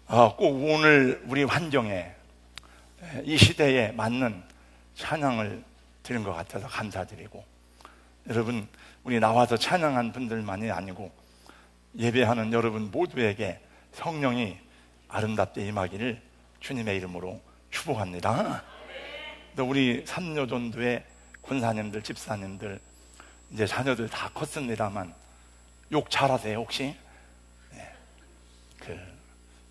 꼭 오늘 우리 환경에, 이 시대에 맞는 찬양을 드린 것 같아서 감사드리고, 여러분, 우리 나와서 찬양한 분들만이 아니고 예배하는 여러분 모두에게 성령이 아름답게 임하기를 주님의 이름으로 축복합니다. 또 우리 삼요전도의 권사님들, 집사님들, 이제 자녀들 다 컸습니다만 욕 잘하세요 혹시?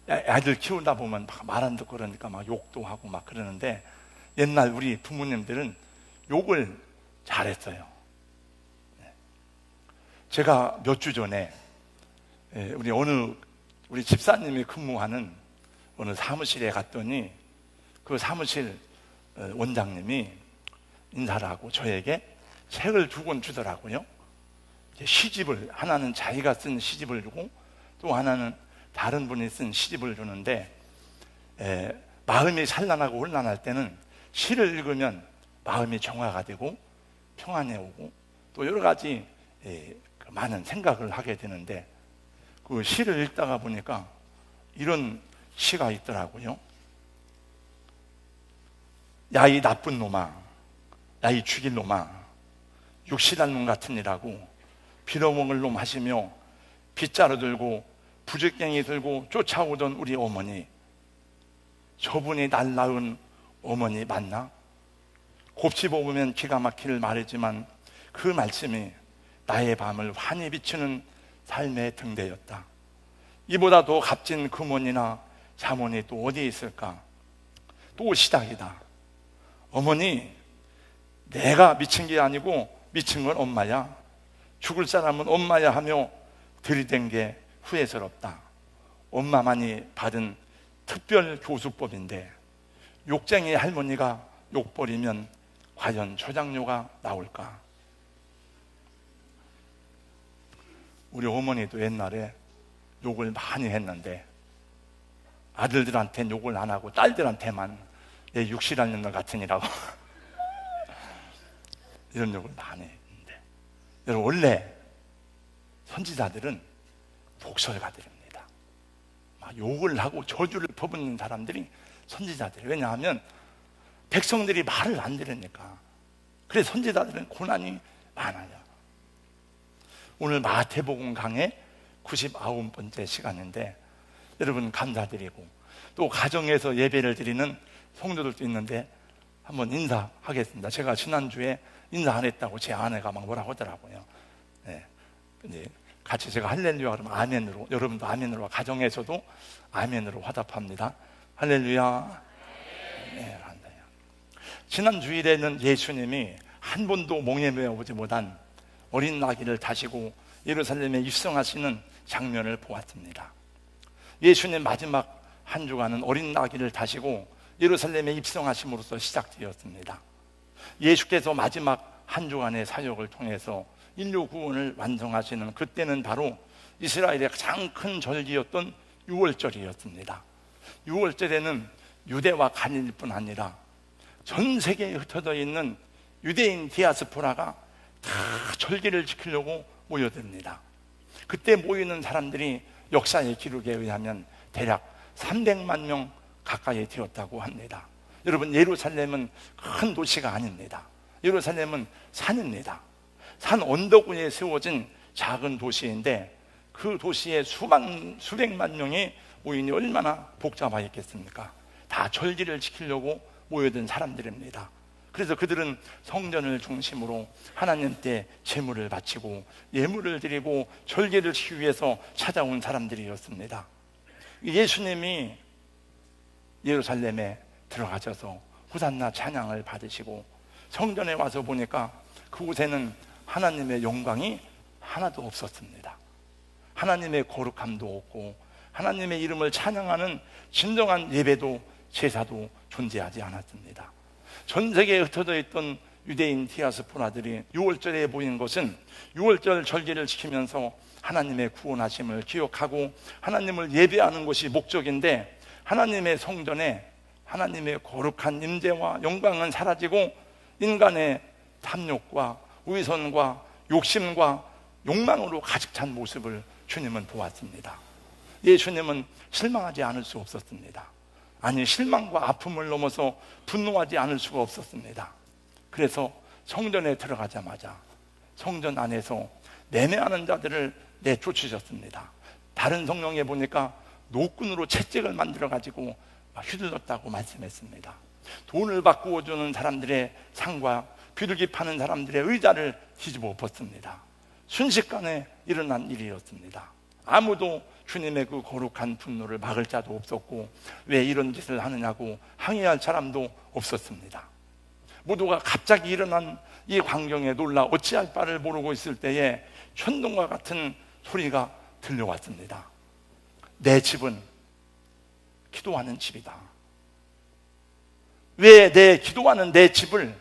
아이들 키우다 보면 말 안 듣고 그러니까 막 욕도 하고 막 그러는데, 옛날 우리 부모님들은 욕을 잘했어요. 제가 몇 주 전에 우리 집사님이 근무하는 어느 사무실에 갔더니 그 사무실 원장님이 인사를 하고 저에게 책을 2권 주더라고요. 시집을, 하나는 자기가 쓴 시집을 주고 또 하나는 다른 분이 쓴 시집을 주는데, 마음이 산란하고 혼란할 때는 시를 읽으면 마음이 정화가 되고 평안해 오고 또 여러 가지 많은 생각을 하게 되는데, 그 시를 읽다가 보니까 이런 시가 있더라고요. 야 이 나쁜 놈아, 야 이 죽일 놈아, 육실한 놈 같은 이라고 빌어먹을 놈 하시며 빗자루 들고 부적갱이 들고 쫓아오던 우리 어머니, 저분이 날 낳은 어머니 맞나? 곱씹어보면 기가 막힐 말이지만 그 말씀이 나의 밤을 환히 비추는 삶의 등대였다. 이보다 더 값진 금원이나 자문이 또 어디에 있을까? 또 시작이다. 어머니, 내가 미친 게 아니고 미친 건 엄마야. 죽을 사람은 엄마야 하며 들이댄 게 후회스럽다. 엄마만이 받은 특별 교수법인데 욕쟁이 할머니가 욕버리면 과연 초장료가 나올까? 우리 어머니도 옛날에 욕을 많이 했는데 아들들한테는 욕을 안 하고 딸들한테만 얘 육실한 놈 같으니라고 이런 욕을 많이 했는데, 여러분, 원래 선지자들은 독설가들입니다. 막 욕을 하고 저주를 퍼붓는 사람들이 선지자들이에요. 왜냐하면 백성들이 말을 안 들으니까. 그래서 선지자들은 고난이 많아요. 오늘 마태복음 강의 99번째 시간인데, 여러분 감사드리고 또 가정에서 예배를 드리는 성도들도 있는데 한번 인사하겠습니다. 제가 지난주에 인사 안 했다고 제 아내가 막 뭐라고 하더라고요. 근데 같이 제가 할렐루야 그러면 아멘으로, 여러분도 아멘으로, 가정에서도 아멘으로 화답합니다. 할렐루야. 네, 지난 주일에는 예수님이 한 번도 몽에매어 보지 못한 어린 나귀를 타시고 예루살렘에 입성하시는 장면을 보았습니다. 예수님 마지막 한 주간은 어린 나귀를 타시고 예루살렘에 입성하심으로써 시작되었습니다. 예수께서 마지막 한 주간의 사역을 통해서 인류 구원을 완성하시는 그때는 바로 이스라엘의 가장 큰 절기였던 유월절이었습니다. 유월절에는 유대와 간일뿐 아니라 전 세계에 흩어져 있는 유대인 디아스포라가 다 절기를 지키려고 모여듭니다. 그때 모이는 사람들이 역사의 기록에 의하면 대략 300만 명 가까이 되었다고 합니다. 여러분, 예루살렘은 큰 도시가 아닙니다. 예루살렘은 산입니다. 산 언덕 위에 세워진 작은 도시인데 그 도시에 수백만 명이 모이니 얼마나 복잡하겠습니까? 다 절기를 지키려고 모여든 사람들입니다. 그래서 그들은 성전을 중심으로 하나님께 제물을 바치고 예물을 드리고 절기를 지키기 위해서 찾아온 사람들이었습니다. 예수님이 예루살렘에 들어가셔서 호산나 찬양을 받으시고 성전에 와서 보니까 그곳에는 하나님의 영광이 하나도 없었습니다. 하나님의 거룩함도 없고 하나님의 이름을 찬양하는 진정한 예배도 제사도 존재하지 않았습니다. 전 세계에 흩어져 있던 유대인 디아스포라들이 6월절에 모인 것은 6월절 절기를 지키면서 하나님의 구원하심을 기억하고 하나님을 예배하는 것이 목적인데, 하나님의 성전에 하나님의 거룩한 임재와 영광은 사라지고 인간의 탐욕과 위선과 욕심과 욕망으로 가득 찬 모습을 주님은 보았습니다. 예수님은 실망하지 않을 수 없었습니다. 아니, 실망과 아픔을 넘어서 분노하지 않을 수가 없었습니다. 그래서 성전에 들어가자마자 성전 안에서 매매하는 자들을 내쫓으셨습니다. 다른 성경에 보니까 노끈으로 채찍을 만들어 가지고 휘둘렀다고 말씀했습니다. 돈을 바꾸어 주는 사람들의 상과 비둘기 파는 사람들의 의자를 뒤집어 엎었습니다. 순식간에 일어난 일이었습니다. 아무도 주님의 그 거룩한 분노를 막을 자도 없었고, 왜 이런 짓을 하느냐고 항의할 사람도 없었습니다. 모두가 갑자기 일어난 이 광경에 놀라 어찌할 바를 모르고 있을 때에 천둥과 같은 소리가 들려왔습니다. 내 집은 기도하는 집이다. 왜 내 기도하는 내 집을,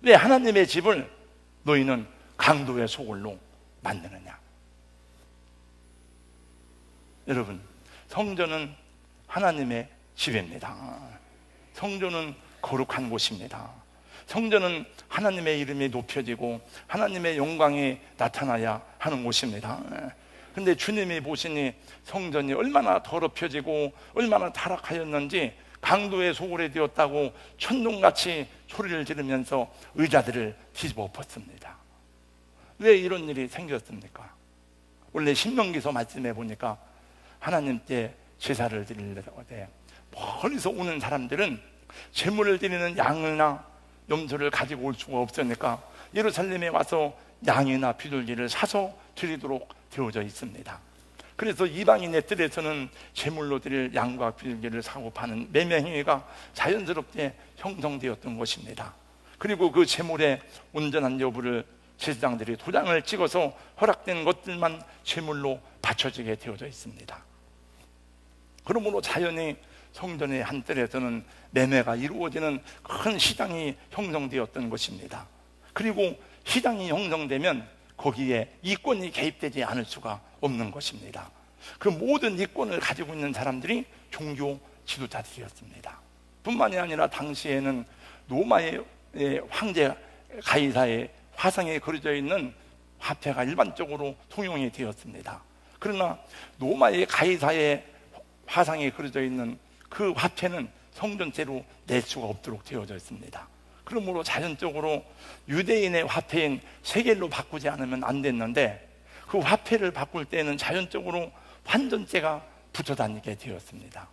왜 하나님의 집을 너희는 강도의 소굴로 만드느냐? 여러분, 성전은 하나님의 집입니다. 성전은 거룩한 곳입니다. 성전은 하나님의 이름이 높여지고 하나님의 영광이 나타나야 하는 곳입니다. 그런데 주님이 보시니 성전이 얼마나 더럽혀지고 얼마나 타락하였는지 강도의 소굴이 되었다고 천둥같이 소리를 지르면서 의자들을 뒤집어 엎었습니다. 왜 이런 일이 생겼습니까? 원래 신명기서 말씀해 보니까 하나님께 제사를 드리려고 때 멀리서 오는 사람들은 제물을 드리는 양이나 염소를 가지고 올 수가 없으니까 예루살렘에 와서 양이나 비둘기를 사서 드리도록 되어져 있습니다. 그래서 이방인의 뜰에서는 제물로 드릴 양과 비둘기를 사고 파는 매매 행위가 자연스럽게 형성되었던 것입니다. 그리고 그 제물의 온전한 여부를 제사장들이 도장을 찍어서 허락된 것들만 제물로 바쳐지게 되어져 있습니다. 그러므로 자연히 성전의 한 뜰에서는 매매가 이루어지는 큰 시장이 형성되었던 것입니다. 그리고 시장이 형성되면 거기에 이권이 개입되지 않을 수가 없는 것입니다. 그 모든 이권을 가지고 있는 사람들이 종교 지도자들이었습니다. 뿐만이 아니라 당시에는 로마의 황제 가이사의 화상에 그려져 있는 화폐가 일반적으로 통용이 되었습니다. 그러나 로마의 가이사의 화상에 그려져 있는 그 화폐는 성전세로 낼 수가 없도록 되어져 있습니다. 그러므로 자연적으로 유대인의 화폐인 세겔로 바꾸지 않으면 안 됐는데, 그 화폐를 바꿀 때는 자연적으로 환전세가 붙어 다니게 되었습니다.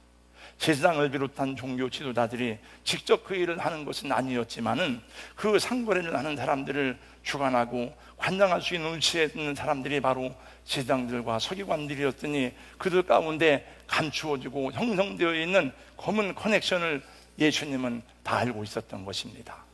제사장을 비롯한 종교 지도자들이 직접 그 일을 하는 것은 아니었지만은 그 상거래를 하는 사람들을 주관하고 관장할 수 있는 위치에 있는 사람들이 바로 제사장들과 서기관들이었으니 그들 가운데 감추어지고 형성되어 있는 검은 커넥션을 예수님은 다 알고 있었던 것입니다.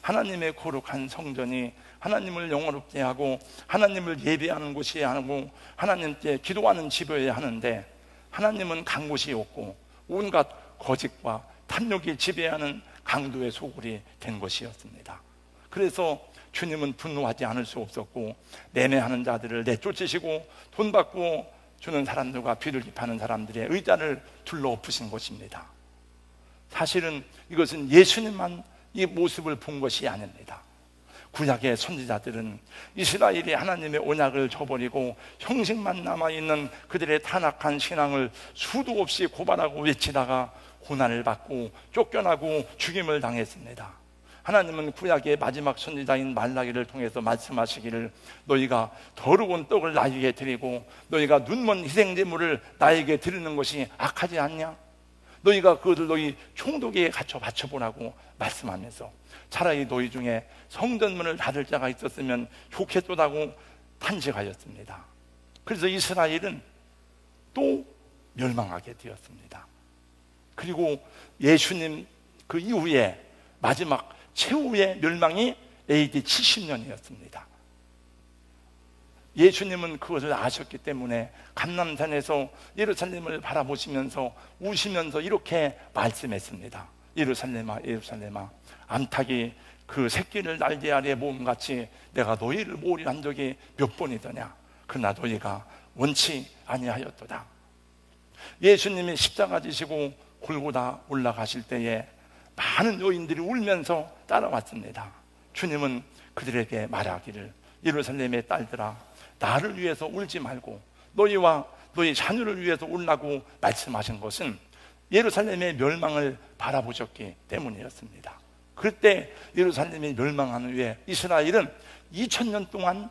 하나님의 거룩한 성전이 하나님을 영원롭게 하고 하나님을 예배하는 곳이어야 하고 하나님께 기도하는 집이어야 하는데, 하나님은 간 곳이 없고 온갖 거짓과 탐욕이 지배하는 강도의 소굴이 된 것이었습니다. 그래서 주님은 분노하지 않을 수 없었고 매매하는 자들을 내쫓으시고 돈 받고 주는 사람들과 비둘기 파는 사람들의 의자를 둘러 엎으신 것입니다. 사실은 이것은 예수님만 이 모습을 본 것이 아닙니다. 구약의 선지자들은 이스라엘이 하나님의 언약을 저버리고 형식만 남아있는 그들의 타락한 신앙을 수도 없이 고발하고 외치다가 고난을 받고 쫓겨나고 죽임을 당했습니다. 하나님은 구약의 마지막 선지자인 말라기를 통해서 말씀하시기를, 너희가 더러운 떡을 나에게 드리고 너희가 눈먼 희생제물을 나에게 드리는 것이 악하지 않냐? 너희가 그것을 너희 총독에게 갖춰 바쳐보라고 말씀하면서 차라리 너희 중에 성전문을 닫을 자가 있었으면 좋겠도다고 탄식하였습니다. 그래서 이스라엘은 또 멸망하게 되었습니다. 그리고 예수님 그 이후에 마지막 최후의 멸망이 AD 70년이었습니다. 예수님은 그것을 아셨기 때문에 감람산에서 예루살렘을 바라보시면서 우시면서 이렇게 말씀했습니다. 예루살렘아 예루살렘아, 암탉이 그 새끼를 날개 아래 모음같이 내가 너희를 모리한 적이 몇 번이더냐? 그러나 너희가 원치 아니하였도다. 예수님이 십자가 지시고 골고다 올라가실 때에 많은 여인들이 울면서 따라왔습니다. 주님은 그들에게 말하기를, 예루살렘의 딸들아, 나를 위해서 울지 말고 너희와 너희 자녀를 위해서 올라고 말씀하신 것은 예루살렘의 멸망을 바라보셨기 때문이었습니다. 그때 예루살렘이 멸망한 후에 이스라엘은 2000년 동안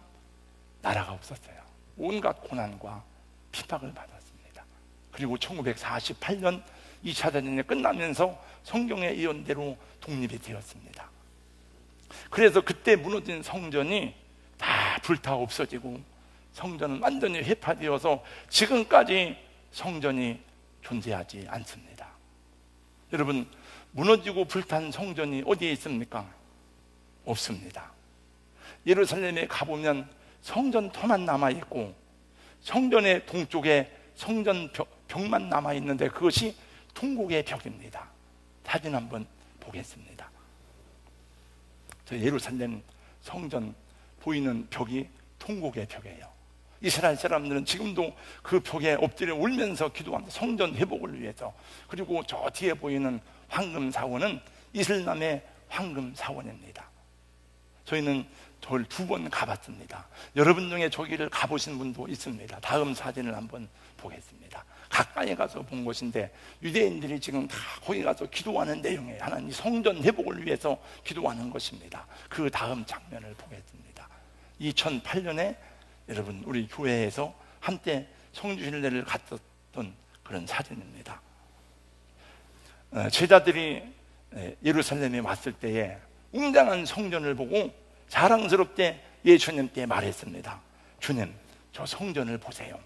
나라가 없었어요. 온갖 고난과 핍박을 받았습니다. 그리고 1948년 2차 대전이 끝나면서 성경의 예언대로 독립이 되었습니다. 그래서 그때 무너진 성전이 다 불타 없어지고 성전은 완전히 회파되어서 지금까지 성전이 존재하지 않습니다. 여러분, 무너지고 불탄 성전이 어디에 있습니까? 없습니다. 예루살렘에 가보면 성전터만 남아있고 성전의 동쪽에 성전 벽만 남아있는데 그것이 통곡의 벽입니다. 사진 한번 보겠습니다. 저 예루살렘 성전 보이는 벽이 통곡의 벽이에요. 이스라엘 사람들은 지금도 그 벽에 엎드려 울면서 기도합니다. 성전 회복을 위해서. 그리고 저 뒤에 보이는 황금사원은 이슬람의 황금사원입니다. 저희는 저를 2번 가봤습니다. 여러분 중에 저기를 가보신 분도 있습니다. 다음 사진을 한번 보겠습니다. 가까이 가서 본 것인데 유대인들이 지금 다 거기 가서 기도하는 내용이에요. 하나님 성전 회복을 위해서 기도하는 것입니다. 그 다음 장면을 보겠습니다. 2008년에 여러분 우리 교회에서 한때 성주순례를 갔었던 그런 사진입니다. 제자들이 예루살렘에 왔을 때에 웅장한 성전을 보고 자랑스럽게 예수님께 말했습니다. 주님, 저 성전을 보세요.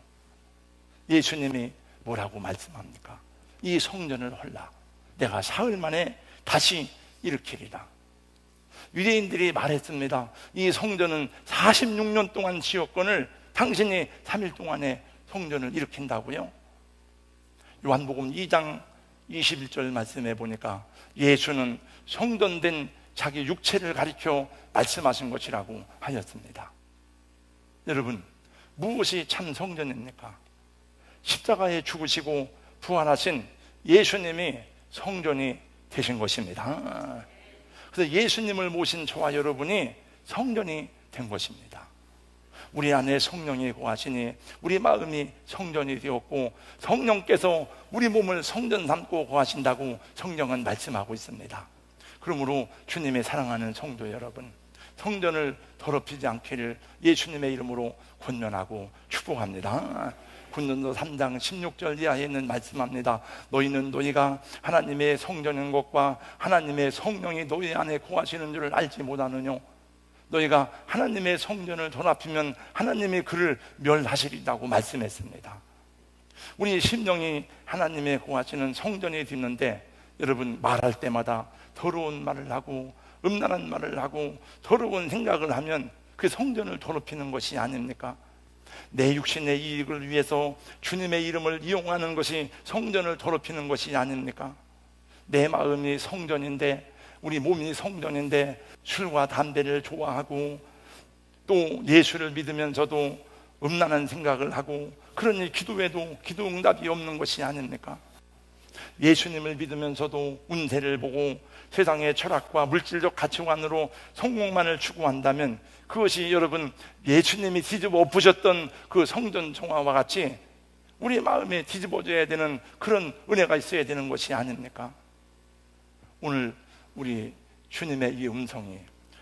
예수님이 뭐라고 말씀합니까? 이 성전을 헐라 내가 사흘 만에 다시 일으키리라. 유대인들이 말했습니다. 이 성전은 46년 동안 지었건을 당신이 3일 동안에 성전을 일으킨다고요? 요한복음 2장 21절 말씀해 보니까 예수는 성전된 자기 육체를 가리켜 말씀하신 것이라고 하였습니다. 여러분, 무엇이 참 성전입니까? 십자가에 죽으시고 부활하신 예수님이 성전이 되신 것입니다. 그래서 예수님을 모신 저와 여러분이 성전이 된 것입니다. 우리 안에 성령이 거하시니 우리 마음이 성전이 되었고 성령께서 우리 몸을 성전 삼고 거하신다고 성경은 말씀하고 있습니다. 그러므로 주님의 사랑하는 성도 여러분, 성전을 더럽히지 않기를 예수님의 이름으로 권면하고 축복합니다. 군전도 3장 16절 이하에 있는 말씀합니다. 너희는 너희가 하나님의 성전인 것과 하나님의 성령이 너희 안에 거하시는 줄을 알지 못하느뇨. 너희가 하나님의 성전을 더럽히면 하나님이 그를 멸하시리라고 말씀했습니다. 우리 심령이 하나님의 거하시는 성전이 되는데 여러분 말할 때마다 더러운 말을 하고 음란한 말을 하고 더러운 생각을 하면 그 성전을 더럽히는 것이 아닙니까? 내 육신의 이익을 위해서 주님의 이름을 이용하는 것이 성전을 더럽히는 것이 아닙니까? 내 마음이 성전인데 우리 몸이 성전인데 술과 담배를 좋아하고 또 예수를 믿으면서도 음란한 생각을 하고 그러니 기도해도 기도 응답이 없는 것이 아닙니까? 예수님을 믿으면서도 운세를 보고 세상의 철학과 물질적 가치관으로 성공만을 추구한다면 그것이 여러분 예수님이 뒤집어 엎으셨던 그 성전 정화와 같이 우리 마음에 뒤집어져야 되는 그런 은혜가 있어야 되는 것이 아닙니까? 오늘 우리 주님의 이 음성이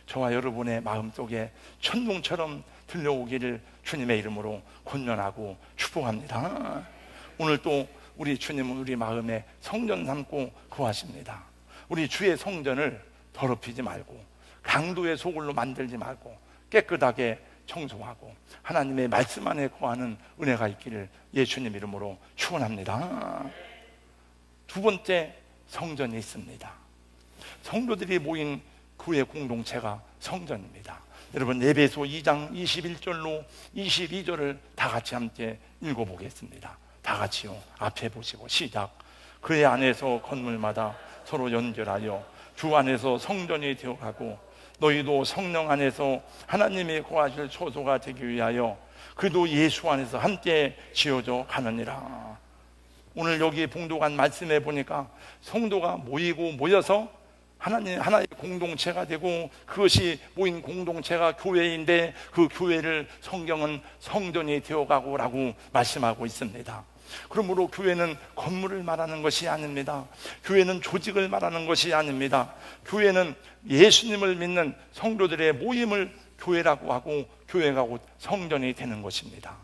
저와 여러분의 마음속에 천둥처럼 들려오기를 주님의 이름으로 권면하고 축복합니다. 오늘 또 우리 주님은 우리 마음에 성전 삼고 거하십니다. 우리 주의 성전을 더럽히지 말고 강도의 소굴로 만들지 말고 깨끗하게 청소하고 하나님의 말씀 안에 거하는 은혜가 있기를 예수님 이름으로 축원합니다. 2번째 성전이 있습니다. 성도들이 모인 교회 공동체가 성전입니다. 여러분 에베소 2장 21절로 22절을 다 같이 함께 읽어보겠습니다. 다 같이요. 앞에 보시고 시작. 그의 안에서 건물마다 서로 연결하여 주 안에서 성전이 되어가고 너희도 성령 안에서 하나님이 거하실 초소가 되기 위하여 그도 예수 안에서 함께 지어져 가느니라. 오늘 여기 봉독한 말씀에 보니까 성도가 모이고 모여서 하나님 하나의 공동체가 되고, 그것이 모인 공동체가 교회인데 그 교회를 성경은 성전이 되어가고라고 말씀하고 있습니다. 그러므로 교회는 건물을 말하는 것이 아닙니다. 교회는 조직을 말하는 것이 아닙니다. 교회는 예수님을 믿는 성도들의 모임을 교회라고 하고, 교회가 곧 성전이 되는 것입니다.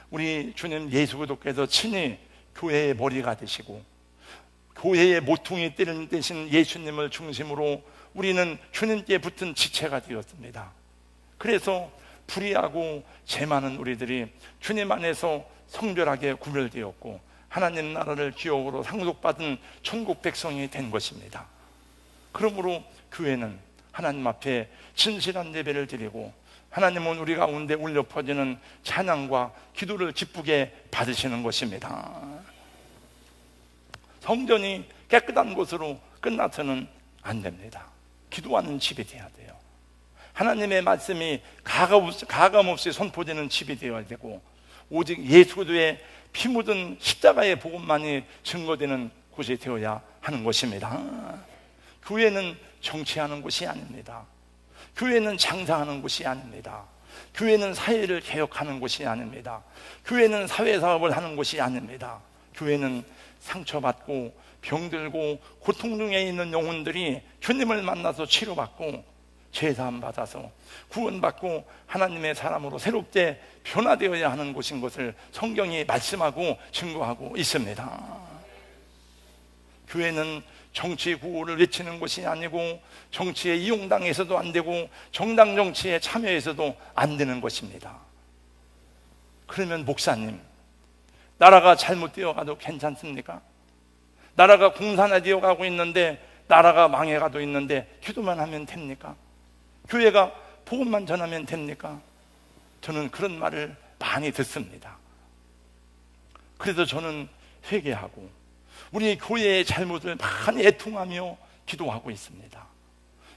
우리 주님 예수 그리스도께서 친히 교회의 머리가 되시고 교회의 모퉁이 되신 예수님을 중심으로 우리는 주님께 붙은 지체가 되었습니다. 그래서 불의하고 죄 많은 우리들이 주님 안에서 성별하게 구별되었고 하나님 나라를 기업으로 상속받은 천국 백성이 된 것입니다. 그러므로 교회는 하나님 앞에 진실한 예배를 드리고, 하나님은 우리 가운데 울려 퍼지는 찬양과 기도를 기쁘게 받으시는 것입니다. 성전이 깨끗한 곳으로 끝나서는 안 됩니다. 기도하는 집이 되어야 돼요. 하나님의 말씀이 가감없이 선포되는 집이 되어야 되고, 오직 예수 그리스도의 피 묻은 십자가의 복음만이 증거되는 곳이 되어야 하는 것입니다. 교회는 정치하는 곳이 아닙니다. 교회는 장사하는 곳이 아닙니다. 교회는 사회를 개혁하는 곳이 아닙니다. 교회는 사회사업을 하는 곳이 아닙니다. 교회는 상처받고 병들고 고통 중에 있는 영혼들이 주님을 만나서 치료받고 죄사함 받아서 구원받고 하나님의 사람으로 새롭게 변화되어야 하는 곳인 것을 성경이 말씀하고 증거하고 있습니다. 교회는 정치 구호를 외치는 것이 아니고 정치에 이용당해서도 안 되고 정당 정치에 참여해서도 안 되는 것입니다. 그러면 목사님, 나라가 잘못되어 가도 괜찮습니까? 나라가 공산화되어 가고 있는데, 나라가 망해가도 있는데 기도만 하면 됩니까? 교회가 복음만 전하면 됩니까? 저는 그런 말을 많이 듣습니다. 그래서 저는 회개하고 우리 교회의 잘못을 많이 애통하며 기도하고 있습니다.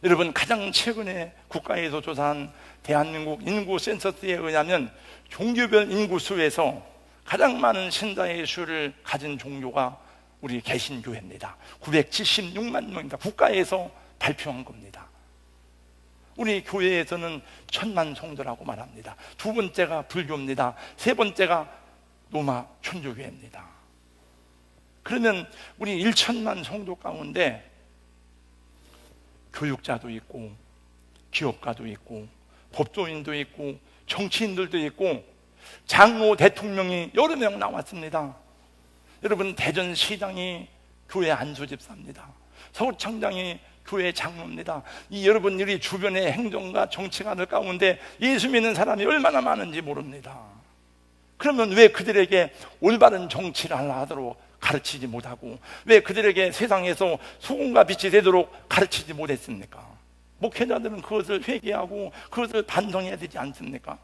여러분, 가장 최근에 국가에서 조사한 대한민국 인구 센서스에 의하면 종교별 인구수에서 가장 많은 신자의 수를 가진 종교가 우리 개신교회입니다. 976만 명입니다. 국가에서 발표한 겁니다. 우리 교회에서는 1000만 성도라고 말합니다. 두 번째가 불교입니다. 세 번째가 로마 천주교회입니다. 그러면 우리 1천만 성도 가운데 교육자도 있고 기업가도 있고 법조인도 있고 정치인들도 있고 장로 대통령이 여러 명 나왔습니다. 여러분, 대전시장이 교회 안수집사입니다. 서울청장이 교회 장로입니다. 이 여러분들이 주변의 행정가 정치가들 가운데 예수 믿는 사람이 얼마나 많은지 모릅니다. 그러면 왜 그들에게 올바른 정치를 하도록 가르치지 못하고, 왜 그들에게 세상에서 소금과 빛이 되도록 가르치지 못했습니까? 목회자들은 그것을 회개하고 그것을 반성해야 되지 않습니까?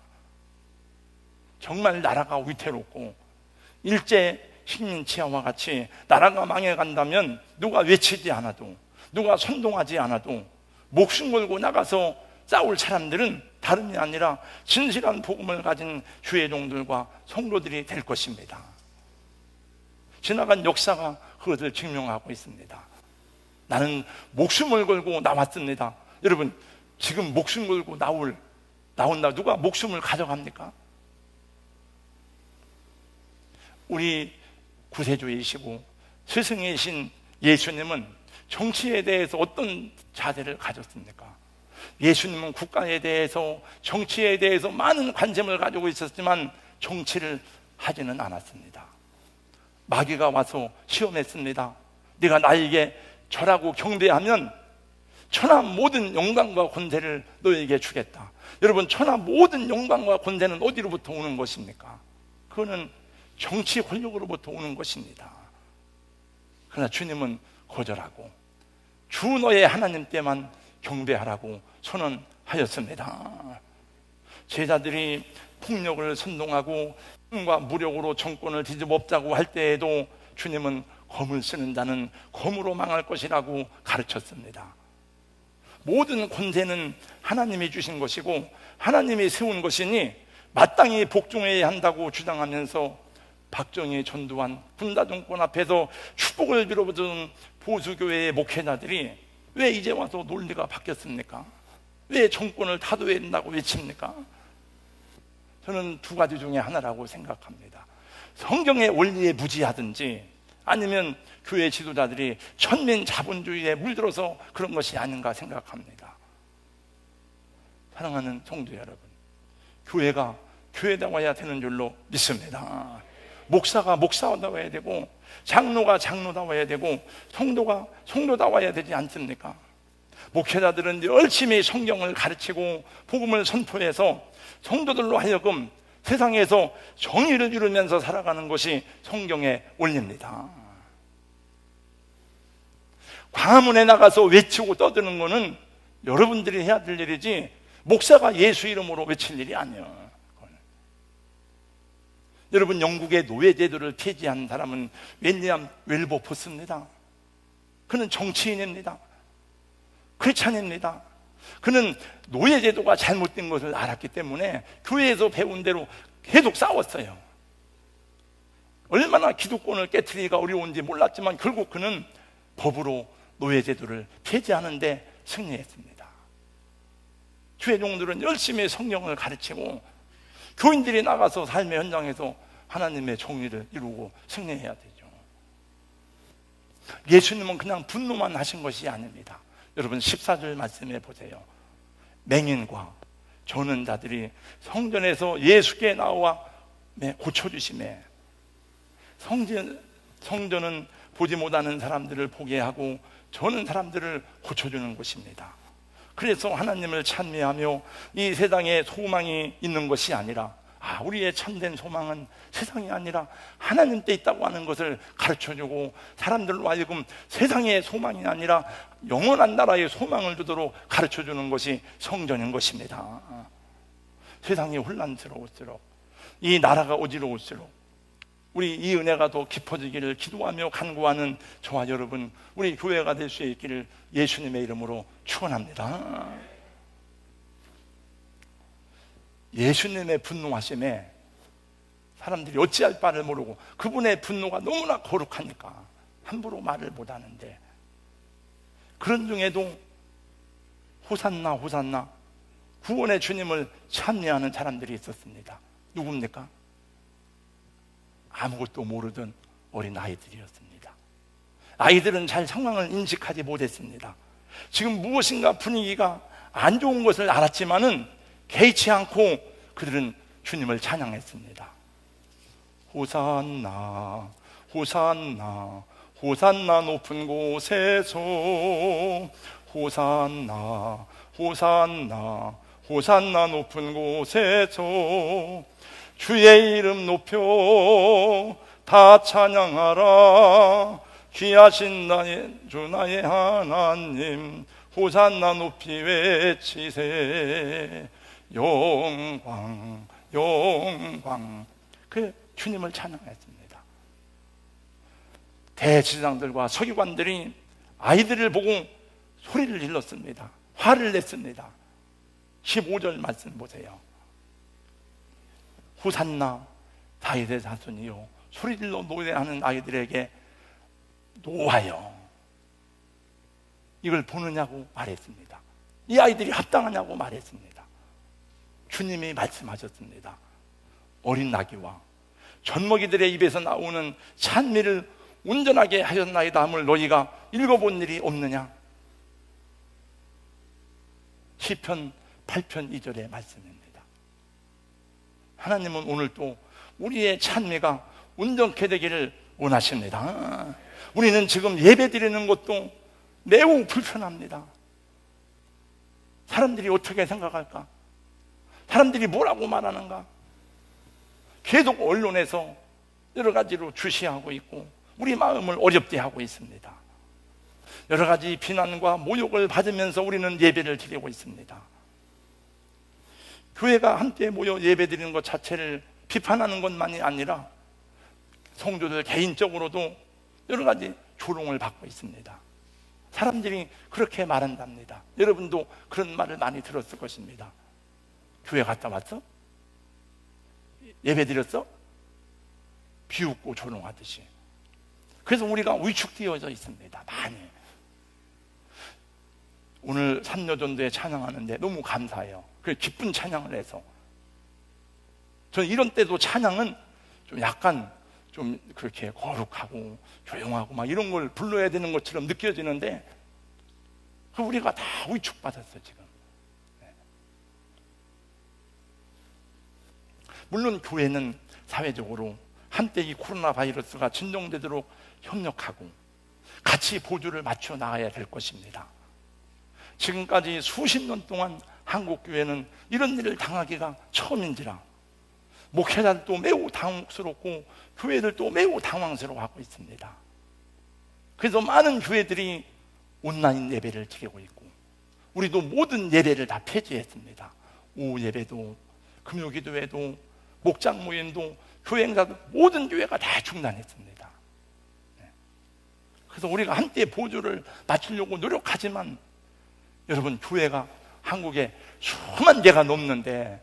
정말 나라가 위태롭고 일제 식민지하와 같이 나라가 망해간다면 누가 외치지 않아도, 누가 선동하지 않아도 목숨 걸고 나가서 싸울 사람들은 다름이 아니라 진실한 복음을 가진 주의 종들과 성도들이 될 것입니다. 지나간 역사가 그것을 증명하고 있습니다. 나는 목숨을 걸고 나왔습니다. 여러분, 지금 목숨 걸고 나온다 누가 목숨을 가져갑니까? 우리 구세주이시고 스승이신 예수님은 정치에 대해서 어떤 자세를 가졌습니까? 예수님은 국가에 대해서, 정치에 대해서 많은 관심을 가지고 있었지만 정치를 하지는 않았습니다. 마귀가 와서 시험했습니다. 네가 나에게 절하고 경배하면 천하 모든 영광과 권세를 너에게 주겠다. 여러분, 천하 모든 영광과 권세는 어디로부터 오는 것입니까? 그거는 정치 권력으로부터 오는 것입니다. 그러나 주님은 거절하고 주 너의 하나님 때만 경배하라고 선언하였습니다. 제자들이 폭력을 선동하고 힘과 무력으로 정권을 뒤집어엎자고 할 때에도 주님은 검을 쓰는 자는 검으로 망할 것이라고 가르쳤습니다. 모든 권세는 하나님이 주신 것이고 하나님이 세운 것이니 마땅히 복종해야 한다고 주장하면서 박정희, 전두환, 군사정권 앞에서 축복을 빌어주는 보수교회의 목회자들이 왜 이제 와서 논리가 바뀌었습니까? 왜 정권을 타도해야 된다고 외칩니까? 저는 두 가지 중에 하나라고 생각합니다. 성경의 원리에 무지하든지 아니면 교회 지도자들이 천민 자본주의에 물들어서 그런 것이 아닌가 생각합니다. 사랑하는 성도 여러분, 교회가 교회다워야 되는 줄로 믿습니다. 목사가 목사다워야 되고, 장로가 장로다워야 되고, 성도가 성도다워야 되지 않습니까? 목회자들은 열심히 성경을 가르치고 복음을 선포해서 성도들로 하여금 세상에서 정의를 이루면서 살아가는 것이 성경의 원리입니다. 광화문에 나가서 외치고 떠드는 것은 여러분들이 해야 될 일이지 목사가 예수 이름으로 외칠 일이 아니에요. 여러분, 영국의 노예제도를 폐지한 사람은 윌리엄 윌버포스입니다. 그는 정치인입니다. 크리스찬입니다. 그는 노예제도가 잘못된 것을 알았기 때문에 교회에서 배운 대로 계속 싸웠어요. 얼마나 기득권을 깨트리기가 어려운지 몰랐지만 결국 그는 법으로 노예제도를 폐지하는데 승리했습니다. 교회 종들은 열심히 성경을 가르치고 교인들이 나가서 삶의 현장에서 하나님의 정의를 이루고 승리해야 되죠. 예수님은 그냥 분노만 하신 것이 아닙니다. 여러분, 14절 말씀해 보세요. 맹인과 저는 자들이 성전에서 예수께 나와 고쳐주심에, 성전은 보지 못하는 사람들을 보게 하고 저는 사람들을 고쳐주는 곳입니다. 그래서 하나님을 찬미하며 이 세상에 소망이 있는 것이 아니라, 우리의 참된 소망은 세상이 아니라 하나님께 있다고 하는 것을 가르쳐주고, 사람들로 하여금 세상의 소망이 아니라 영원한 나라의 소망을 주도록 가르쳐주는 것이 성전인 것입니다. 세상이 혼란스러울수록, 이 나라가 어지러울수록 우리 이 은혜가 더 깊어지기를 기도하며 간구하는 저와 여러분, 우리 교회가 될 수 있기를 예수님의 이름으로 축원합니다. 예수님의 분노하심에 사람들이 어찌할 바를 모르고, 그분의 분노가 너무나 거룩하니까 함부로 말을 못하는데, 그런 중에도 호산나 호산나 구원의 주님을 찬미하는 사람들이 있었습니다. 누굽니까? 아무것도 모르던 어린 아이들이었습니다. 아이들은 잘 상황을 인식하지 못했습니다. 지금 무엇인가 분위기가 안 좋은 것을 알았지만은 개의치 않고 그들은 주님을 찬양했습니다. 호산나 호산나 호산나 높은 곳에서, 호산나 호산나 호산나 높은 곳에서 주의 이름 높여 다 찬양하라. 귀하신 나의 주 나의 하나님, 호산나 높이 외치세. 영광 영광. 그 주님을 찬양했습니다. 대제사장들과 서기관들이 아이들을 보고 소리를 질렀습니다. 화를 냈습니다. 15절 말씀 보세요. 호산나 다윗의 자손이요, 소리질러 노래하는 아이들에게 노하여. 이걸 보느냐고 말했습니다. 이 아이들이 합당하냐고 말했습니다. 주님이 말씀하셨습니다. 어린 나귀와 젖먹이들의 입에서 나오는 찬미를 온전하게 하셨나이다 함을 너희가 읽어본 일이 없느냐? 시편 8편 2절의 말씀입니다. 하나님은 오늘 또 우리의 찬미가 온전케 되기를 원하십니다. 우리는 지금 예배 드리는 것도 매우 불편합니다. 사람들이 어떻게 생각할까? 사람들이 뭐라고 말하는가? 계속 언론에서 여러 가지로 주시하고 있고 우리 마음을 어렵게 하고 있습니다. 여러 가지 비난과 모욕을 받으면서 우리는 예배를 드리고 있습니다. 교회가 함께 모여 예배 드리는 것 자체를 비판하는 것만이 아니라 성도들 개인적으로도 여러 가지 조롱을 받고 있습니다. 사람들이 그렇게 말한답니다. 여러분도 그런 말을 많이 들었을 것입니다. 교회 갔다 왔어? 예배 드렸어? 비웃고 조롱하듯이. 그래서 우리가 위축되어져 있습니다. 많이. 오늘 산여전도에 찬양하는데 너무 감사해요. 그 기쁜 찬양을 해서. 저는 이런 때도 찬양은 좀 약간 좀 그렇게 거룩하고 조용하고 막 이런 걸 불러야 되는 것처럼 느껴지는데 우리가 다 위축받았어 지금. 물론 교회는 사회적으로 한때 이 코로나 바이러스가 진정되도록 협력하고 같이 보조를 맞춰 나가야 될 것입니다. 지금까지 수십 년 동안 한국 교회는 이런 일을 당하기가 처음인지라 목회자들도 매우 당혹스럽고 교회들도 매우 당황스러워하고 있습니다. 그래서 많은 교회들이 온라인 예배를 드리고 있고 우리도 모든 예배를 다 폐지했습니다. 오후 예배도 금요기도회도 목장 모임도 교회 행사도 모든 교회가 다 중단했습니다. 그래서 우리가 한때 보조를 맞추려고 노력하지만 여러분 교회가 한국에 수만 개가 넘는데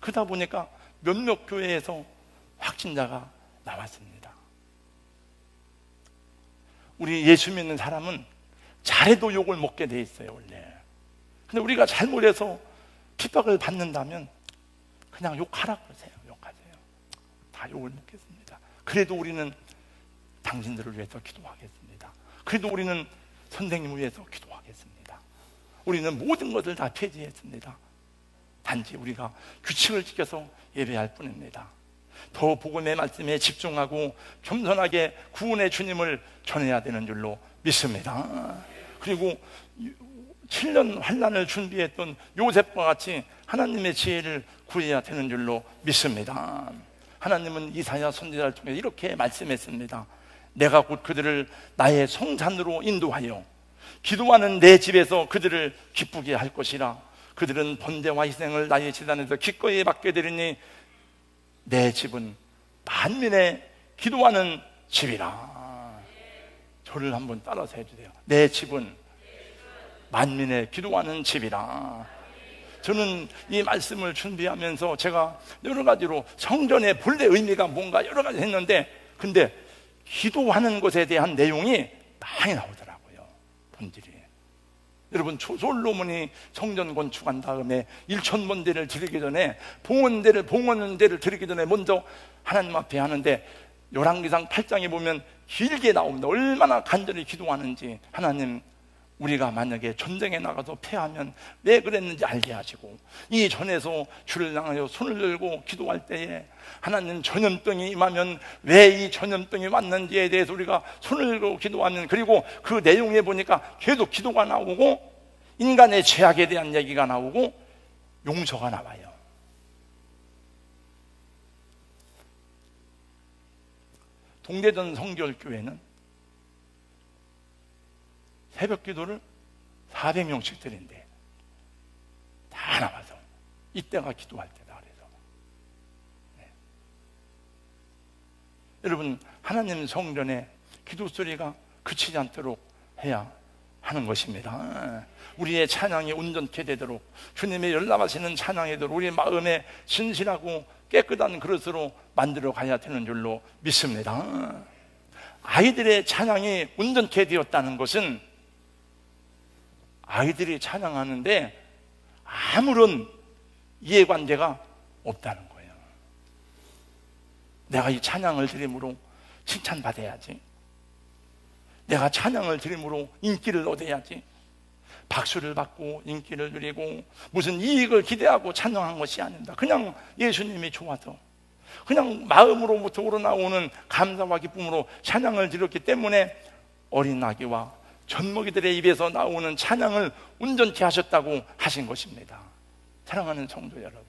그러다 보니까 몇몇 교회에서 확진자가 나왔습니다. 우리 예수 믿는 사람은 잘해도 욕을 먹게 돼 있어요 원래. 근데 우리가 잘못해서 핍박을 받는다면 그냥 욕하라 그러세요. 욕하세요. 다 욕을 먹겠습니다. 그래도 우리는 당신들을 위해서 기도하겠습니다. 그래도 우리는 선생님을 위해서 기도하겠습니다. 우리는 모든 것을 다 폐지했습니다. 단지 우리가 규칙을 지켜서 예배할 뿐입니다. 더 복음의 말씀에 집중하고 겸손하게 구원의 주님을 전해야 되는 줄로 믿습니다. 그리고 7년 환난을 준비했던 요셉과 같이 하나님의 지혜를 구해야 되는 줄로 믿습니다. 하나님은 이사야 선지자를 통해 이렇게 말씀했습니다. 내가 곧 그들을 나의 성산으로 인도하여 기도하는 내 집에서 그들을 기쁘게 할 것이라. 그들은 번제와 희생을 나의 제단에서 기꺼이 받게 되리니 내 집은 만민의 기도하는 집이라. 저를 한번 따라서 해주세요. 내 집은 만민의 기도하는 집이라. 저는 이 말씀을 준비하면서 제가 여러 가지로 성전의 본래 의미가 뭔가 여러 가지 했는데 근데 기도하는 것에 대한 내용이 많이 나오더라고요. 본질이. 여러분 솔로몬이 성전 건축한 다음에 1,000번제를 드리기 전에 봉헌제를 드리기 전에 먼저 하나님 앞에 하는데 열왕기상 8장에 보면 길게 나옵니다. 얼마나 간절히 기도하는지. 하나님 우리가 만약에 전쟁에 나가서 패하면 왜 그랬는지 알게 하시고 이 전에서 주를 향하여 손을 들고 기도할 때에 하나님 전염병이 임하면 왜 이 전염병이 왔는지에 대해서 우리가 손을 들고 기도하면 그리고 그 내용에 보니까 계속 기도가 나오고 인간의 죄악에 대한 얘기가 나오고 용서가 나와요. 동대전 성결교회는 새벽 기도를 400명씩 드린대. 다 나와서 이때가 기도할 때다 그래서. 네. 여러분 하나님 성전에 기도 소리가 그치지 않도록 해야 하는 것입니다. 우리의 찬양이 온전케 되도록 주님의 연락하시는 찬양이 되도록 우리의 마음에 진실하고 깨끗한 그릇으로 만들어 가야 되는 줄로 믿습니다. 아이들의 찬양이 온전케 되었다는 것은 아이들이 찬양하는데 아무런 이해관계가 없다는 거예요. 내가 이 찬양을 드림으로 칭찬받아야지. 내가 찬양을 드림으로 인기를 얻어야지. 박수를 받고 인기를 누리고 무슨 이익을 기대하고 찬양한 것이 아닙니다. 그냥 예수님이 좋아서 그냥 마음으로부터 우러나오는 감사와 기쁨으로 찬양을 드렸기 때문에 어린 아기와 젖먹이들의 입에서 나오는 찬양을 온전케 하셨다고 하신 것입니다. 사랑하는 성도 여러분,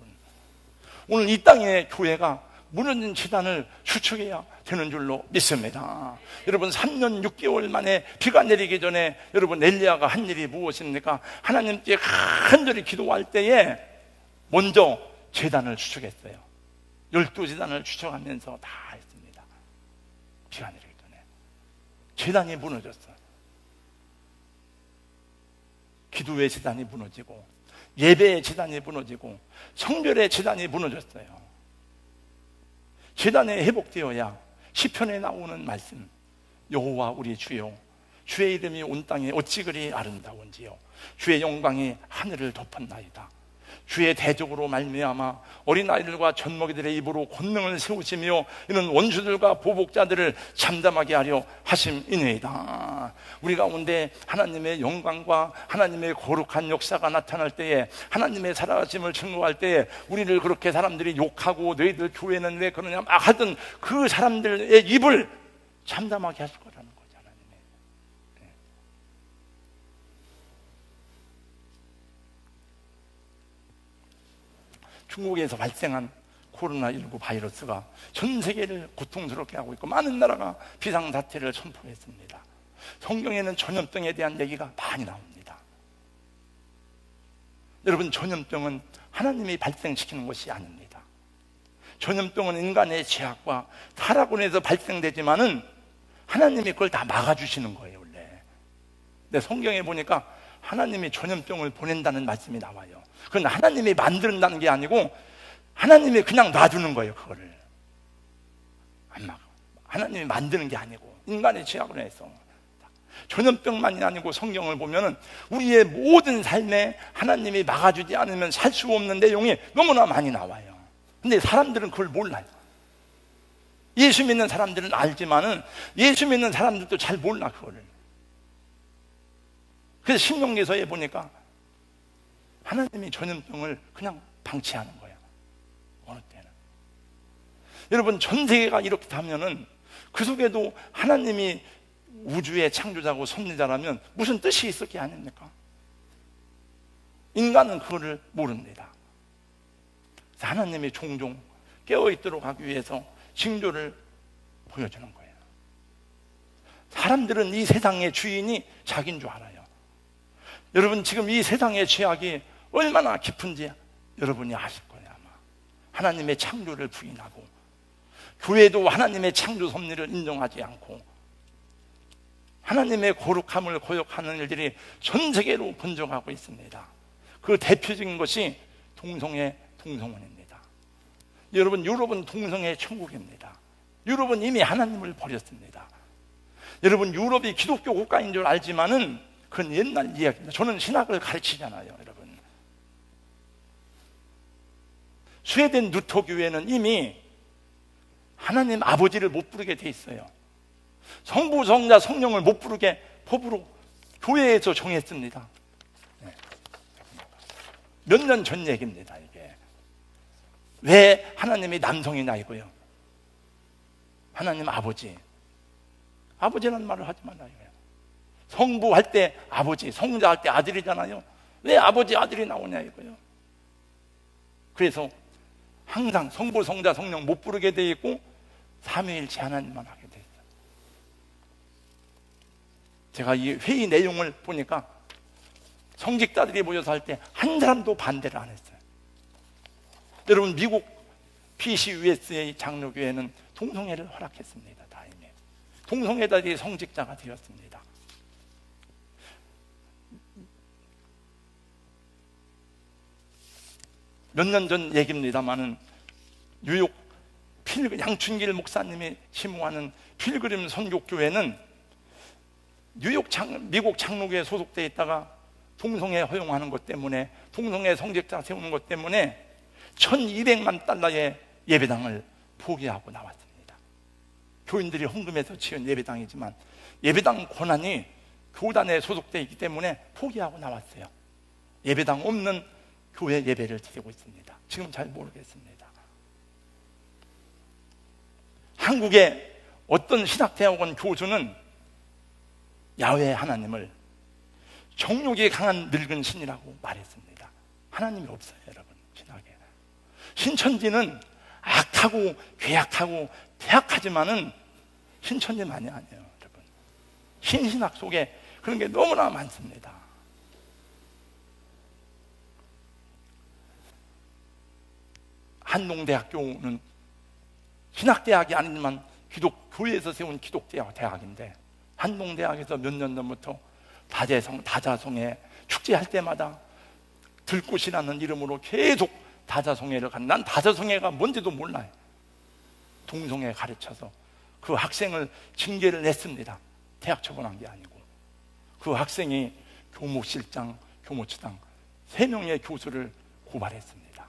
오늘 이 땅의 교회가 무너진 재단을 추측해야 되는 줄로 믿습니다. 여러분 3년 6개월 만에 비가 내리기 전에 여러분 엘리야가 한 일이 무엇입니까? 하나님께 간절히 기도할 때에 먼저 재단을 추측했어요. 12재단을 추측하면서 다 했습니다. 비가 내리기 전에 재단이 무너졌어요. 기도의 재단이 무너지고 예배의 재단이 무너지고 성결의 재단이 무너졌어요. 재단이 회복되어야 시편에 나오는 말씀, 여호와 우리 주여, 주의 이름이 온 땅에 어찌 그리 아름다운지요, 주의 영광이 하늘을 덮었나이다. 주의 대적으로 말미암아 어린아이들과 젖먹이들의 입으로 권능을 세우시며 이는 원수들과 보복자들을 잠잠하게 하려 하심이니이다. 우리 가운데 하나님의 영광과 하나님의 거룩한 역사가 나타날 때에, 하나님의 살아가심을 증거할 때에 우리를 그렇게 사람들이 욕하고 너희들 교회는 왜 그러냐 막 하던 그 사람들의 입을 잠잠하게 하실 거라는 거죠. 하나님의. 중국에서 발생한 코로나19 바이러스가 전 세계를 고통스럽게 하고 있고 많은 나라가 비상사태를 선포했습니다. 성경에는 전염병에 대한 얘기가 많이 나옵니다. 여러분, 전염병은 하나님이 발생시키는 것이 아닙니다. 전염병은 인간의 죄악과 타락으로 해서 발생되지만은 하나님이 그걸 다 막아주시는 거예요, 원래. 근데 성경에 보니까 하나님이 전염병을 보낸다는 말씀이 나와요. 그건 하나님이 만든다는 게 아니고 하나님이 그냥 놔두는 거예요. 그거를 안 막아. 하나님이 만드는 게 아니고 인간의 죄악으로 해서. 전염병만이 아니고 성경을 보면은 우리의 모든 삶에 하나님이 막아주지 않으면 살 수 없는 내용이 너무나 많이 나와요. 근데 사람들은 그걸 몰라요. 예수 믿는 사람들은 알지만은 예수 믿는 사람들도 잘 몰라 그거를. 그래서 신명기서에 보니까 하나님이 전염병을 그냥 방치하는 거예요. 어느 때는. 여러분, 전 세계가 이렇게 되면은 그 속에도 하나님이 우주의 창조자고 섭리자라면 무슨 뜻이 있을 게 아닙니까? 인간은 그거를 모릅니다. 그래서 하나님이 종종 깨어있도록 하기 위해서 징조를 보여주는 거예요. 사람들은 이 세상의 주인이 자기인 줄 알아요. 여러분, 지금 이 세상의 죄악이 얼마나 깊은지 여러분이 아실 거예요. 아마 하나님의 창조를 부인하고 교회도 하나님의 창조 섭리를 인정하지 않고 하나님의 거룩함을 거역하는 일들이 전 세계로 번져가고 있습니다. 그 대표적인 것이 동성애, 동성혼입니다. 여러분, 유럽은 동성애 천국입니다. 유럽은 이미 하나님을 버렸습니다. 여러분, 유럽이 기독교 국가인 줄 알지만은 그건 옛날 이야기입니다. 저는 신학을 가르치잖아요, 여러분. 스웨덴 루터 교회는 이미 하나님 아버지를 못 부르게 돼 있어요. 성부, 성자, 성령을 못 부르게 법으로 교회에서 정했습니다. 몇 년 전 얘기입니다, 이게. 왜 하나님이 남성이냐이고요. 하나님 아버지. 아버지라는 말을 하지 말라요. 성부 할 때 아버지, 성자 할 때 아들이잖아요. 왜 아버지, 아들이 나오냐 이거요. 그래서 항상 성부, 성자, 성령 못 부르게 돼 있고 삼위일체 하나님만 하게 돼 있어요. 제가 이 회의 내용을 보니까 성직자들이 모여서 할 때 한 사람도 반대를 안 했어요. 여러분, 미국 PCUSA 장로교회는 동성애를 허락했습니다. 다행히 동성애자들이 성직자가 되었습니다. 몇 년 전 얘기입니다만은 뉴욕 양춘길 목사님이 심호하는 필그림 선교교회는 미국 장로교에 소속되어 있다가 동성애 허용하는 것 때문에, 동성애 성직자 세우는 것 때문에 $1200만 예배당을 포기하고 나왔습니다. 교인들이 헌금해서 지은 예배당이지만 예배당 권한이 교단에 소속되어 있기 때문에 포기하고 나왔어요. 예배당 없는 교회 예배를 드리고 있습니다. 지금 잘 모르겠습니다. 한국의 어떤 신학대학원 교수는 야훼 하나님을 정욕이 강한 늙은 신이라고 말했습니다. 하나님이 없어요, 여러분. 신학에 신천지는 악하고 괴악하고 퇴악하지만은 신천지만이 아니에요, 여러분. 신신학 속에 그런 게 너무나 많습니다. 한동대학교는 신학대학이 아니지만 교회에서 세운 기독대학인데 한동대학에서 몇 년 전부터 다자성애 축제할 때마다 들꽃이라는 이름으로 계속 다자성애를 난 다자성애가 뭔지도 몰라요. 동성애 가르쳐서 그 학생을 징계를 냈습니다. 대학 처분한 게 아니고. 그 학생이 교무실장, 교무처장 3명의 교수를 고발했습니다.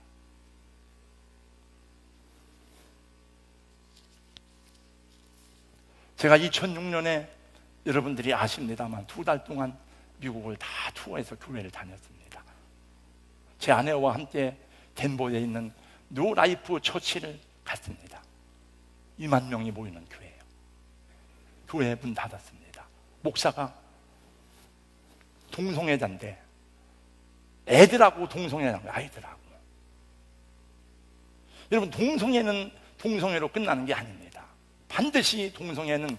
제가 2006년에 여러분들이 아십니다만 2달 동안 미국을 다 투어해서 교회를 다녔습니다. 제 아내와 함께 덴버에 있는 뉴라이프 처치를 갔습니다. 2만 명이 모이는 교회예요. 교회 문 닫았습니다. 목사가 동성애자인데 애들하고 동성애자인 거예요. 아이들하고. 여러분, 동성애는 동성애로 끝나는 게 아닙니다. 반드시 동성애는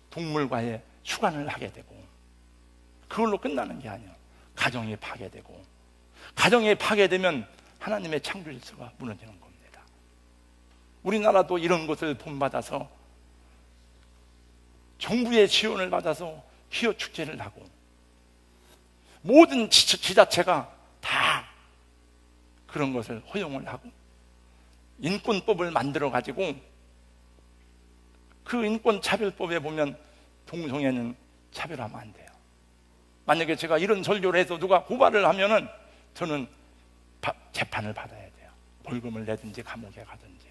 동물과의 수간을 하게 되고 그걸로 끝나는 게 아니에요. 가정이 파괴되고, 가정이 파괴되면 하나님의 창조 질서가 무너지는 겁니다. 우리나라도 이런 것을 본받아서 정부의 지원을 받아서 기호 축제를 하고 모든 지자체가 다 그런 것을 허용을 하고 인권법을 만들어 가지고 그 인권차별법에 보면 동성애는 차별하면 안 돼요. 만약에 제가 이런 설교를 해서 누가 고발을 하면은 저는 재판을 받아야 돼요. 벌금을 내든지 감옥에 가든지.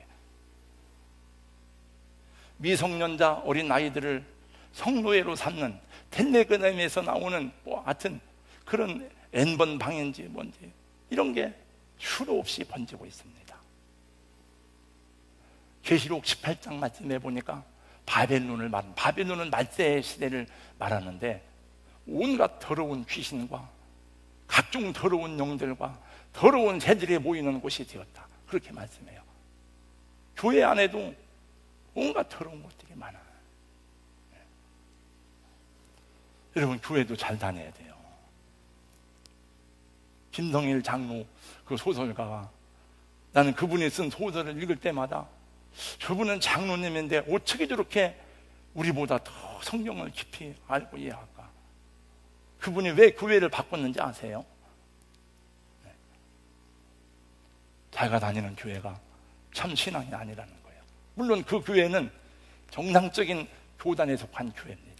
미성년자 어린 아이들을 성노예로 삼는 텔레그램에서 나오는 하여튼 그런 N번 방인지 뭔지 이런 게 수도 없이 번지고 있습니다. 계시록 18장 말씀에 보니까 바벨론은 말세의 시대를 말하는데 온갖 더러운 귀신과 각종 더러운 영들과 더러운 새들이 모이는 곳이 되었다. 그렇게 말씀해요. 교회 안에도 온갖 더러운 것들이 많아요. 여러분, 교회도 잘 다녀야 돼요. 김성일 장로 그 소설가가, 나는 그분이 쓴 소설을 읽을 때마다 저분은 장로님인데 어떻게 저렇게 우리보다 더 성경을 깊이 알고 이해할까? 그분이 왜 교회를 바꿨는지 아세요? 자기가 다니는 교회가 참 신앙이 아니라는 거예요. 물론 그 교회는 정상적인 교단에 속한 교회입니다.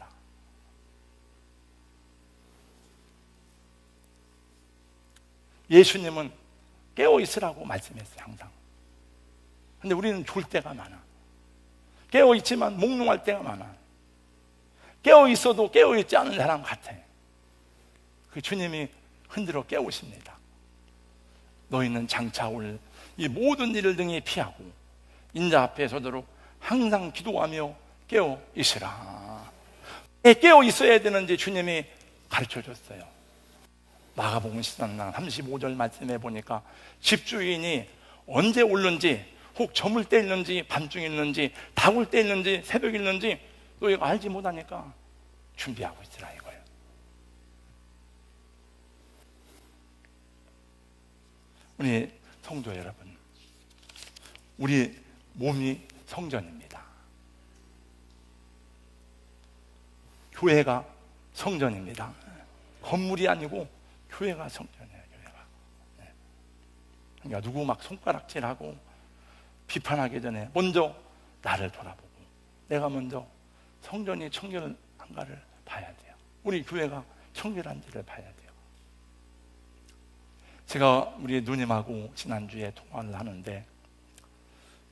예수님은 깨어 있으라고 말씀했어요, 항상. 근데 우리는 졸 때가 많아. 깨어 있지만 몽롱할 때가 많아. 깨어 있어도 깨어 있지 않은 사람 같아. 그 주님이 흔들어 깨우십니다. 너희는 장차 올 이 모든 일을 등에 피하고 인자 앞에 서도록 항상 기도하며 깨어 있으라. 깨어 있어야 되는지 주님이 가르쳐 줬어요. 마가복음 13장 35절 말씀에 보니까 집주인이 언제 올는지, 혹 저물 때 있는지 밤중에 있는지 다굴 때 있는지 새벽에 있는지 너희가 알지 못하니까 준비하고 있으라 이거예요. 우리 성도 여러분, 우리 몸이 성전입니다. 교회가 성전입니다. 건물이 아니고 교회가 성전이에요. 교회가. 그러니까 누구 막 손가락질하고 비판하기 전에 먼저 나를 돌아보고 내가 먼저 성전이 청결한가를 봐야 돼요. 우리 교회가 청결한지를 봐야 돼요. 제가 우리 누님하고 지난주에 통화를 하는데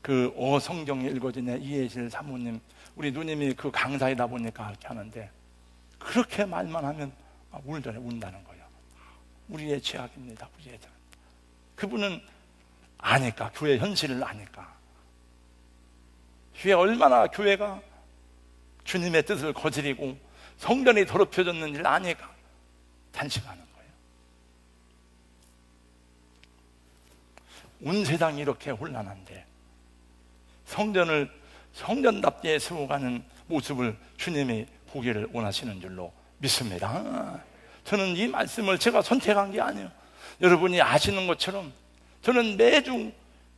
그 성경이 읽어지네 이해실 사모님, 우리 누님이 그 강사이다 보니까 그렇게 하는데 그렇게 말만 하면 운다는 거예요. 우리의 죄악입니다. 우리의 죄악. 그분은 아니까, 교회 현실을 아니까, 얼마나 교회가 주님의 뜻을 거스리고 성전이 더럽혀졌는지를 아니까 단식하는 거예요. 온 세상이 이렇게 혼란한데 성전을 성전답게 세워가는 모습을 주님이 보기를 원하시는 줄로 믿습니다. 저는 이 말씀을 제가 선택한 게 아니에요. 여러분이 아시는 것처럼 저는 매주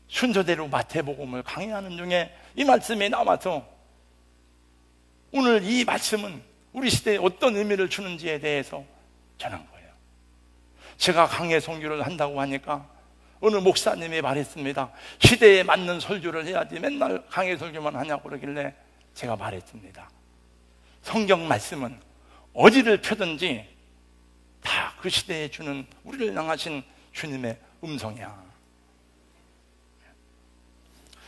순서대로 마태복음을 강의하는 중에 이 말씀이 나와서 오늘 이 말씀은 우리 시대에 어떤 의미를 주는지에 대해서 전한 거예요. 제가 강해 선교를 한다고 하니까 어느 목사님이 말했습니다. 시대에 맞는 설교를 해야지 맨날 강해 설교만 하냐고 그러길래 제가 말했습니다. 성경 말씀은 어디를 펴든지 다 그 시대에 주는, 우리를 향하신 주님의 음성이야.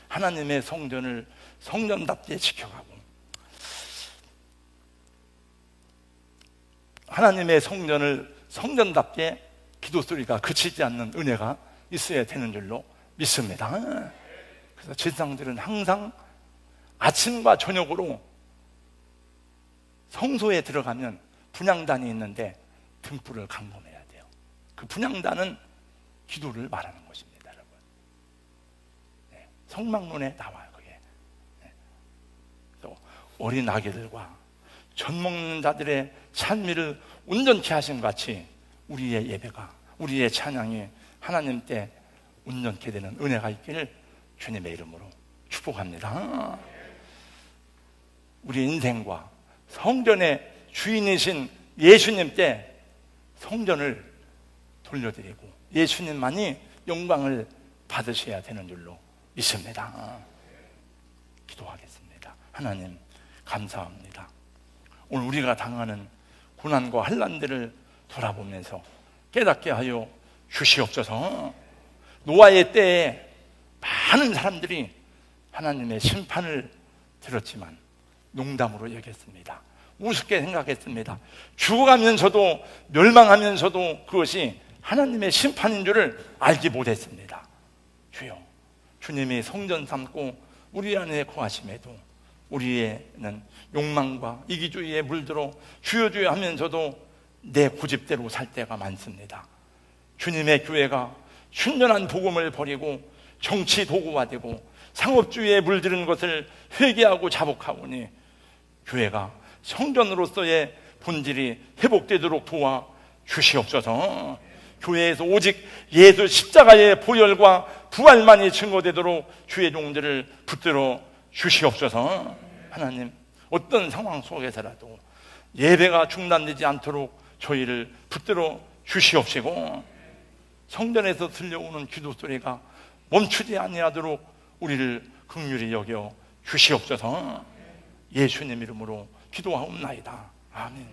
하나님의 성전을 성전답게 지켜가고, 하나님의 성전을 성전답게 기도 소리가 그치지 않는 은혜가 있어야 되는 줄로 믿습니다. 그래서 제사장들은 항상 아침과 저녁으로 성소에 들어가면 분향단이 있는데 등불을 감금해야 돼요. 그 분향단은 기도를 말하는 것입니다, 여러분. 네, 성막론에 나와요, 그게. 네. 또 어린 아기들과 젖 먹는 자들의 찬미를 온전케 하신 같이 우리의 예배가, 우리의 찬양이 하나님 때 온전케 되는 은혜가 있기를 주님의 이름으로 축복합니다. 우리 인생과 성전의 주인이신 예수님 때 성전을 돌려드리고 예수님만이 영광을 받으셔야 되는 줄로 믿습니다. 기도하겠습니다. 하나님 감사합니다. 오늘 우리가 당하는 고난과 환난들을 돌아보면서 깨닫게 하여 주시옵소서. 노아의 때에 많은 사람들이 하나님의 심판을 들었지만 농담으로 여겼습니다. 우습게 생각했습니다. 죽어가면서도, 멸망하면서도 그것이 하나님의 심판인 줄을 알지 못했습니다. 주여, 주님이 성전 삼고 우리 안에 거하심에도 우리에는 욕망과 이기주의에 물들어 주여 주여 하면서도 내 고집대로 살 때가 많습니다. 주님의 교회가 순전한 복음을 버리고 정치 도구화되고 상업주의에 물드는 것을 회개하고 자복하오니 교회가 성전으로서의 본질이 회복되도록 도와 주시옵소서. 교회에서 오직 예수 십자가의 보혈과 부활만이 증거되도록 주의 종들을 붙들어 주시옵소서. 하나님, 어떤 상황 속에서라도 예배가 중단되지 않도록 저희를 붙들어 주시옵시고 성전에서 들려오는 기도 소리가 멈추지 아니하도록 우리를 긍휼히 여겨 주시옵소서. 예수님 이름으로 기도하옵나이다. 아멘.